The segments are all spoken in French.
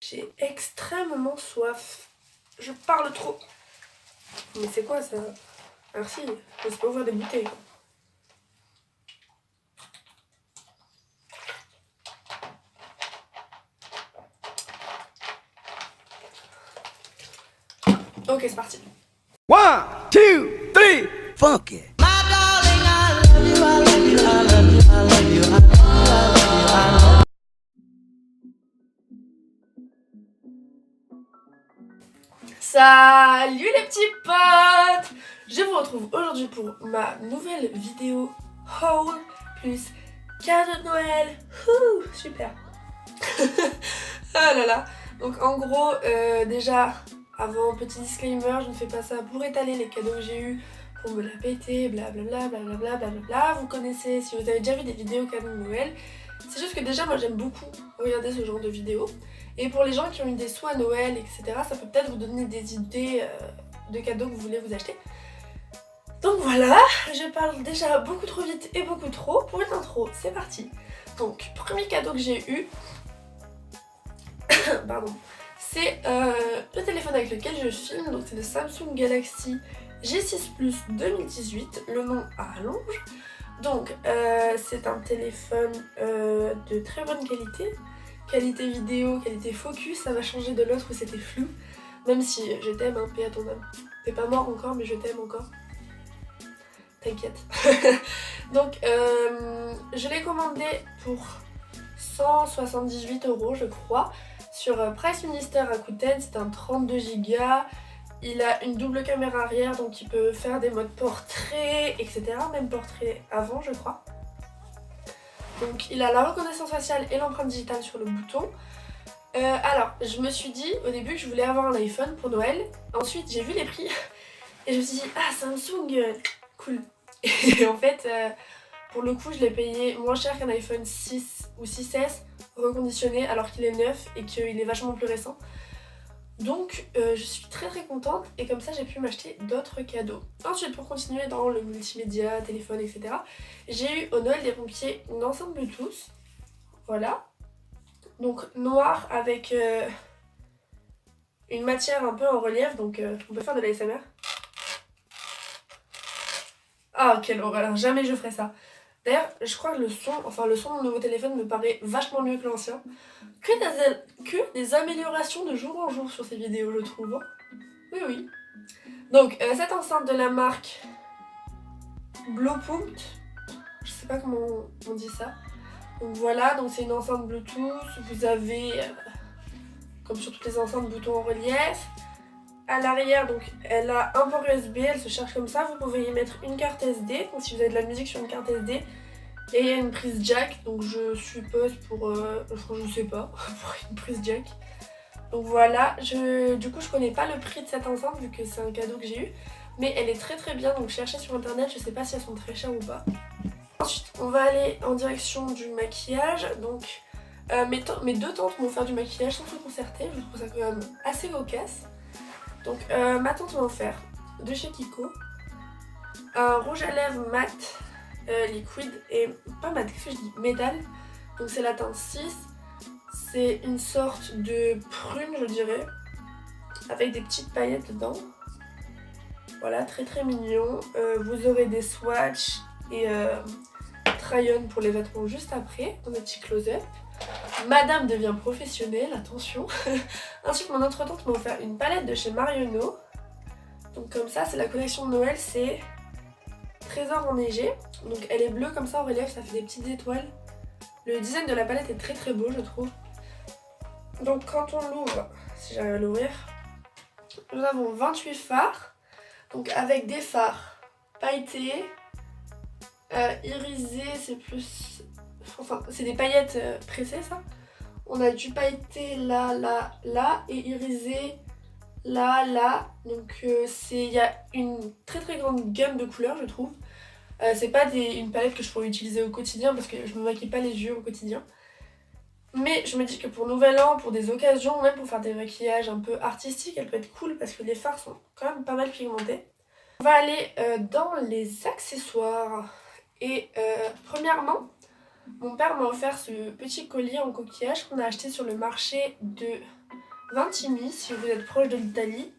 J'ai extrêmement soif. Je parle trop. Mais c'est quoi ça? Merci, je sais pas ouvrir des bouteilles. Ok, c'est parti. 1, 2, 3, funk it. Salut les petits potes! Je vous retrouve aujourd'hui pour ma nouvelle vidéo haul plus cadeau de Noël. Ouh, super. Ah là là. Donc en gros, déjà, avant, petit disclaimer, je ne fais pas ça pour étaler les cadeaux que j'ai eu, pour me la péter, blablabla, blablabla, blablabla. Vous connaissez, si vous avez déjà vu des vidéos cadeaux de Noël. C'est juste que déjà, moi j'aime beaucoup regarder ce genre de vidéos. Et pour les gens qui ont eu des sous à Noël, etc., ça peut peut-être vous donner des idées de cadeaux que vous voulez vous acheter. Donc voilà, je parle déjà beaucoup trop vite et beaucoup trop. Pour une intro, c'est parti. Donc, premier cadeau que j'ai eu, pardon, c'est le téléphone avec lequel je filme. Donc c'est le Samsung Galaxy J6 Plus 2018, le nom à rallonge. Donc c'est un téléphone de très bonne qualité. Qualité vidéo, qualité focus, ça va changer de l'autre où c'était flou. Même si je t'aime, hein, paix à ton âme. T'es pas mort encore, mais je t'aime encore. T'inquiète. Donc je l'ai commandé pour 178 €, je crois, sur Price Minister à Rakuten. C'est un 32 Go. Il a une double caméra arrière, donc il peut faire des modes portrait, etc. Même portrait avant, je crois. Donc il a la reconnaissance faciale et l'empreinte digitale sur le bouton. Alors, je me suis dit au début que je voulais avoir un iPhone pour Noël. Ensuite, j'ai vu les prix et je me suis dit, ah, Samsung, cool. Et en fait, pour le coup, je l'ai payé moins cher qu'un iPhone 6 ou 6S reconditionné alors qu'il est neuf et qu'il est vachement plus récent. Donc je suis très contente et comme ça j'ai pu m'acheter d'autres cadeaux. Ensuite, pour continuer dans le multimédia, téléphone, etc., j'ai eu au Noël des Pompiers une enceinte Bluetooth. Voilà. Donc noir avec une matière un peu en relief, donc on peut faire de l'ASMR. Ah, quelle horreur, jamais je ferai ça. D'ailleurs, je crois que le son de mon nouveau téléphone me paraît vachement mieux que l'ancien. Que des améliorations de jour en jour sur ces vidéos, je trouve. Oui, oui. Donc, cette enceinte de la marque Blowpunkt, je sais pas comment on dit ça. Donc voilà, donc c'est une enceinte Bluetooth. Vous avez, comme sur toutes les enceintes, bouton en relief. À l'arrière, donc elle a un port USB, elle se charge comme ça. Vous pouvez y mettre une carte SD, donc si vous avez de la musique sur une carte SD. Et il y a une prise jack, donc je suppose pour, je sais pas, pour une prise jack. Donc voilà, du coup je connais pas le prix de cette enceinte vu que c'est un cadeau que j'ai eu. Mais elle est très bien, donc cherchez sur internet, je sais pas si elles sont très chères ou pas. Ensuite, on va aller en direction du maquillage. Donc mes deux tantes m'ont offert du maquillage sans se concerter, je trouve ça quand même assez cocasse. Donc ma tante m'a offert de chez Kiko un rouge à lèvres mat liquide et pas mat, qu'est-ce que je dis, métal. Donc c'est la teinte 6. C'est une sorte de prune, je dirais, avec des petites paillettes dedans. Voilà, très mignon. Vous aurez des swatchs et try-on pour les vêtements juste après, dans des petits close-up. Madame devient professionnelle, attention. Ensuite, mon autre tante m'a offert une palette de chez Marionneau. Donc comme ça, c'est la collection de Noël, c'est Trésor enneigé. Donc elle est bleue comme ça en relief, ça fait des petites étoiles. Le design de la palette est très beau, je trouve. Donc quand on l'ouvre, si j'arrive à l'ouvrir, nous avons 28 fards. Donc avec des fards pailletés, irisés, c'est plus... Enfin, c'est des paillettes pressées, ça. On a du pailleté là, et irisé là. Donc il y a une très grande gamme de couleurs, je trouve. C'est pas une palette que je pourrais utiliser au quotidien parce que je me maquille pas les yeux au quotidien. Mais je me dis que pour Nouvel An, pour des occasions, même pour faire des maquillages un peu artistiques, elle peut être cool parce que les fards sont quand même pas mal pigmentés. On va aller dans les accessoires. Et premièrement, mon père m'a offert ce petit collier en coquillage qu'on a acheté sur le marché de Vintimille, si vous êtes proche de l'Italie.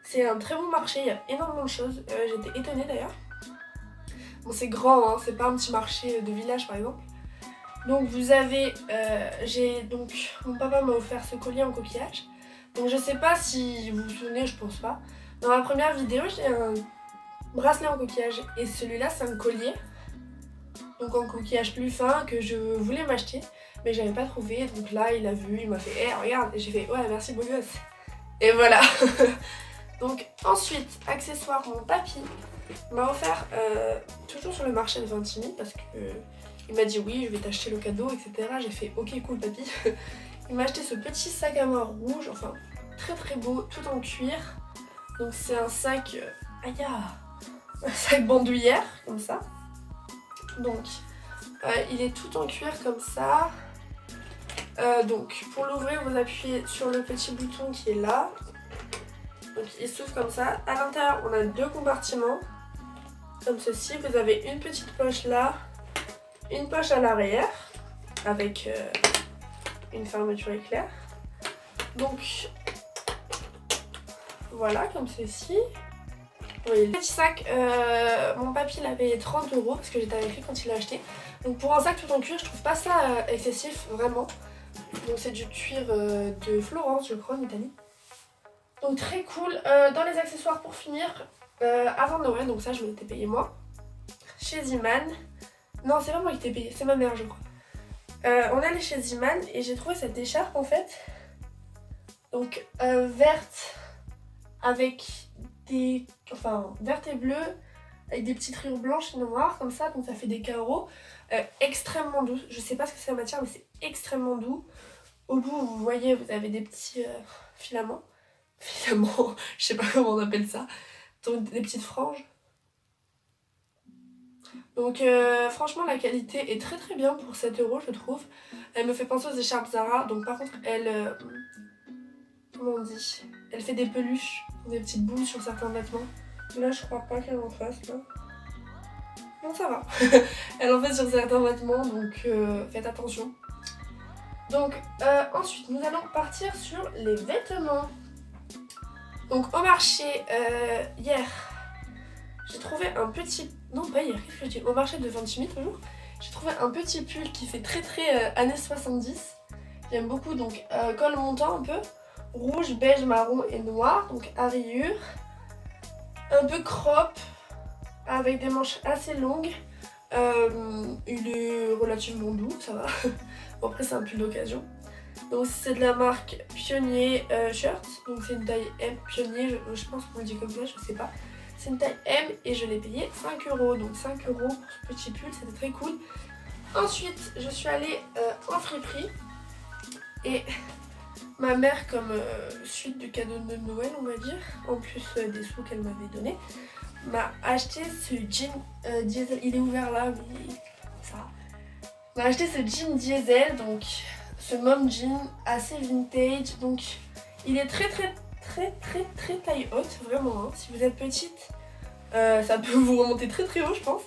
C'est un très bon marché, il y a énormément de choses. J'étais étonnée d'ailleurs. Bon, c'est grand, hein, c'est pas un petit marché de village par exemple. Donc vous avez, donc mon papa m'a offert ce collier en coquillage. Donc je sais pas si vous vous souvenez, je pense pas. Dans ma première vidéo, j'ai un bracelet en coquillage et celui-là c'est un collier. Donc en coquillage plus fin que je voulais m'acheter, mais j'avais pas trouvé. Donc là il a vu, il m'a fait hey, regarde, et j'ai fait ouais merci beau gosse. Et voilà. Donc ensuite, accessoire, mon papy m'a offert, toujours sur le marché de Vintimille, parce que il m'a dit oui je vais t'acheter le cadeau, etc. J'ai fait ok cool papy. Il m'a acheté ce petit sac à main rouge, enfin très très beau, tout en cuir. Donc c'est un sac, un sac bandoulière, comme ça. Donc il est tout en cuir comme ça. Donc pour l'ouvrir vous appuyez sur le petit bouton qui est là. Donc il s'ouvre comme ça. À l'intérieur on a 2 compartiments. Comme ceci. Vous avez une petite poche là. Une poche à l'arrière. Avec une fermeture éclair. Donc voilà comme ceci. Oui, le petit sac, mon papy l'a payé 30 € parce que j'étais avec lui quand il l'a acheté. Donc pour un sac tout en cuir, je trouve pas ça excessif vraiment. Donc c'est du cuir de Florence, je crois, en Italie. Donc très cool. Dans les accessoires pour finir, avant Noël, donc ça je me l'étais payé moi. Chez Ziman. Non, c'est pas moi qui t'ai payé, c'est ma mère je crois. On est allé chez Ziman et j'ai trouvé cette écharpe en fait. Donc verte avec des... Enfin verte et bleue avec des petites rayures blanches et noires comme ça, donc ça fait des carreaux. Extrêmement doux, je sais pas ce que c'est la matière mais c'est extrêmement doux. Au bout vous voyez vous avez des petits filaments. Filaments, je sais pas comment on appelle ça. Donc des petites franges. Donc franchement la qualité est très très bien pour 7 € je trouve. Elle me fait penser aux écharpes Zara. Donc par contre elle... comment on dit? Elle fait des peluches, des petites boules sur certains vêtements. Là je crois pas qu'elle en fasse là. Bon ça va. Elle en fait sur certains vêtements donc faites attention. Donc ensuite nous allons partir sur les vêtements. Donc au marché hier j'ai trouvé un petit... Non pas hier, qu'est-ce que je dis? Au marché de Vintimille toujours. J'ai trouvé un petit pull qui fait très très années 70. J'aime beaucoup, donc col montant un peu. Rouge, beige, marron et noir, donc à rayures. Un peu crop, avec des manches assez longues. Il est relativement doux, ça va. Bon après c'est un pull d'occasion. Donc c'est de la marque Pionnier Shirt. Donc c'est une taille M Pionnier, je pense qu'on le dit comme ça, je sais pas. C'est une taille M et je l'ai payé 5 €. Donc 5 € pour ce petit pull, c'était très cool. Ensuite, je suis allée en friperie. Et ma mère, comme suite du cadeau de Noël, on va dire, en plus des sous qu'elle m'avait donné, m'a acheté ce jean diesel. Il est ouvert là, mais ça. M'a acheté ce jean diesel, donc ce mom jean assez vintage. Donc il est très taille haute, vraiment. Hein. Si vous êtes petite, ça peut vous remonter très haut, je pense.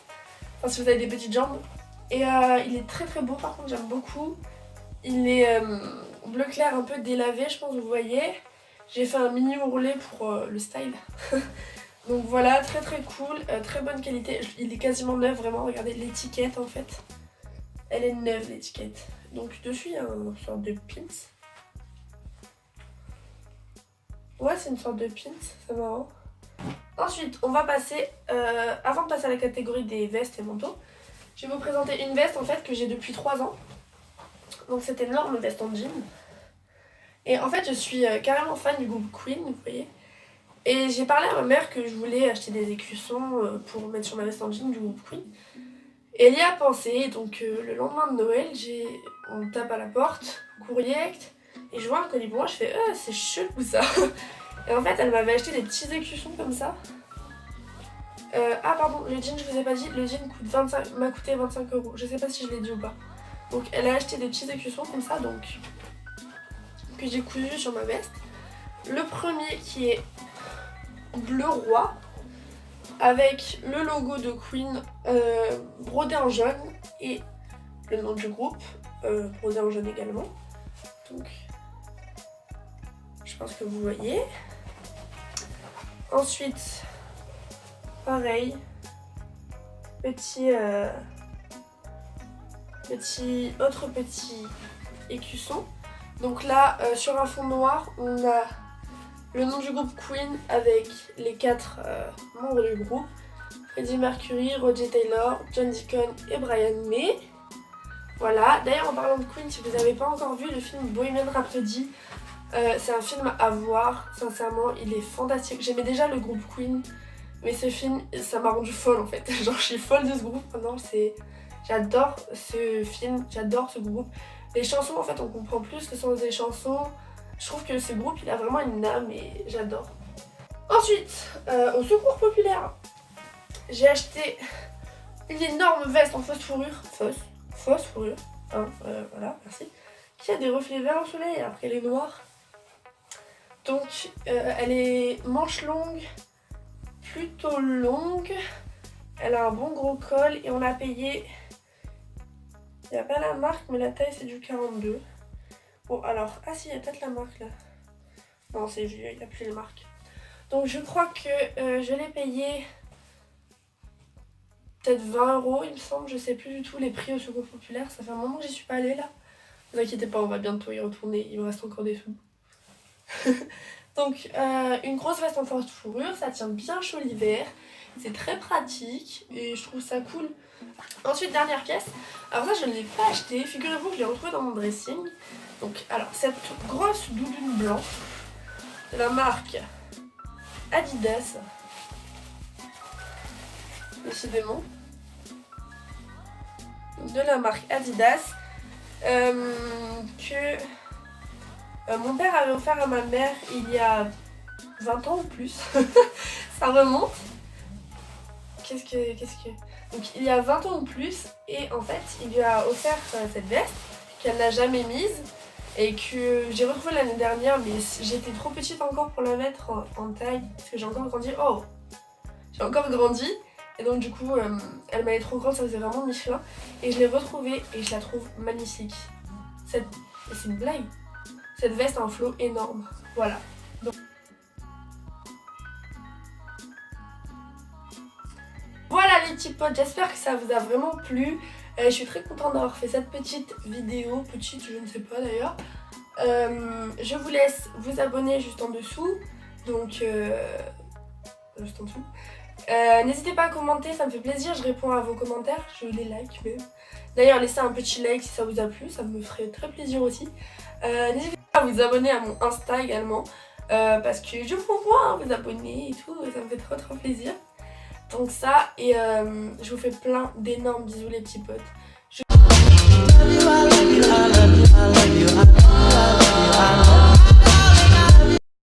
Enfin, si vous avez des petites jambes. Et il est très beau, par contre, j'aime beaucoup. Il est bleu clair, un peu délavé, je pense, vous voyez. J'ai fait un mini ourlet pour le style. Donc voilà, très cool, très bonne qualité. Il est quasiment neuf, vraiment. Regardez l'étiquette, en fait. Elle est neuve, l'étiquette. Donc dessus, il y a une sorte de pins. Ouais, c'est une sorte de pins, c'est marrant. Ensuite, on va passer, avant de passer à la catégorie des vestes et manteaux, je vais vous présenter une veste en fait que j'ai depuis 3 ans. Donc cette énorme veste en jean. Et en fait, je suis carrément fan du groupe Queen, vous voyez. Et j'ai parlé à ma mère que je voulais acheter des écussons pour mettre sur ma veste en jean du groupe Queen. Et elle y a pensé, donc le lendemain de Noël, on tape à la porte, courrier, et je vois un colis pour moi, je fais c'est chelou ça. Et en fait, elle m'avait acheté des petits écussons comme ça. Ah pardon, le jean, je vous ai pas dit, le jean m'a coûté 25 €. Je sais pas si je l'ai dit ou pas. Donc elle a acheté des petits écussons comme ça, donc que j'ai cousu sur ma veste. Le premier qui est bleu roi, avec le logo de Queen brodé en jaune et le nom du groupe brodé en jaune également. Donc pense que vous voyez. Ensuite, pareil, autre petit écusson. Donc là, sur un fond noir, on a le nom du groupe Queen avec les 4 membres du groupe. Freddie Mercury, Roger Taylor, John Deacon et Brian May. Voilà, d'ailleurs en parlant de Queen, si vous n'avez pas encore vu le film Bohemian Rhapsody, c'est un film à voir, sincèrement, il est fantastique. J'aimais déjà le groupe Queen, mais ce film, ça m'a rendu folle en fait. Genre je suis folle de ce groupe maintenant, j'adore ce film, j'adore ce groupe. Les chansons en fait, on comprend plus que ce sont des chansons. Je trouve que ce groupe, il a vraiment une âme et j'adore. Ensuite, au secours populaire, j'ai acheté une énorme veste en fausse fourrure, fausse fourrure, hein, voilà, merci, qui a des reflets verts au soleil alors qu'elle est noire. Donc elle est manche longue, plutôt longue, elle a un bon gros col et on l'a payé, il n'y a pas la marque mais la taille c'est du 42. Bon alors, ah si, il y a peut-être la marque là. Non c'est vieux, il n'y a plus les marques. Donc je crois que je l'ai payé peut-être 20 € il me semble, je sais plus du tout les prix au secours populaire, ça fait un moment que j'y suis pas allée là. Ne vous inquiétez pas, on va bientôt y retourner, il me reste encore des sous. Donc une grosse veste en fausse fourrure, ça tient bien chaud l'hiver, c'est très pratique et je trouve ça cool. Ensuite dernière pièce, alors ça je ne l'ai pas acheté, figurez-vous que je l'ai retrouvée dans mon dressing. Donc alors cette grosse doudoune blanche de la marque Adidas, décidément, de la marque Adidas que mon père avait offert à ma mère il y a 20 ans ou plus. Ça remonte. Qu'est-ce que... Donc il y a 20 ans ou plus et en fait il lui a offert cette veste qu'elle n'a jamais mise et que j'ai retrouvée l'année dernière mais j'étais trop petite encore pour la mettre en taille parce que j'ai encore grandi. Oh, j'ai encore grandi et donc du coup elle m'allait trop grande, ça faisait vraiment Michelin et je l'ai retrouvée et je la trouve magnifique. C'est une blague. Cette veste a un flot énorme. Voilà. Donc... Voilà les petits potes, j'espère que ça vous a vraiment plu. Je suis très contente d'avoir fait cette petite vidéo. Petite, je ne sais pas d'ailleurs. Je vous laisse vous abonner juste en dessous. Donc, juste en dessous. N'hésitez pas à commenter, ça me fait plaisir. Je réponds à vos commentaires, je les like même. D'ailleurs, laissez un petit like si ça vous a plu, ça me ferait très plaisir aussi. N'hésitez pas à vous abonner à mon Insta également. Parce que je vous vois vous abonner et tout, ça me fait trop plaisir. Donc ça, et je vous fais plein d'énormes bisous les petits potes.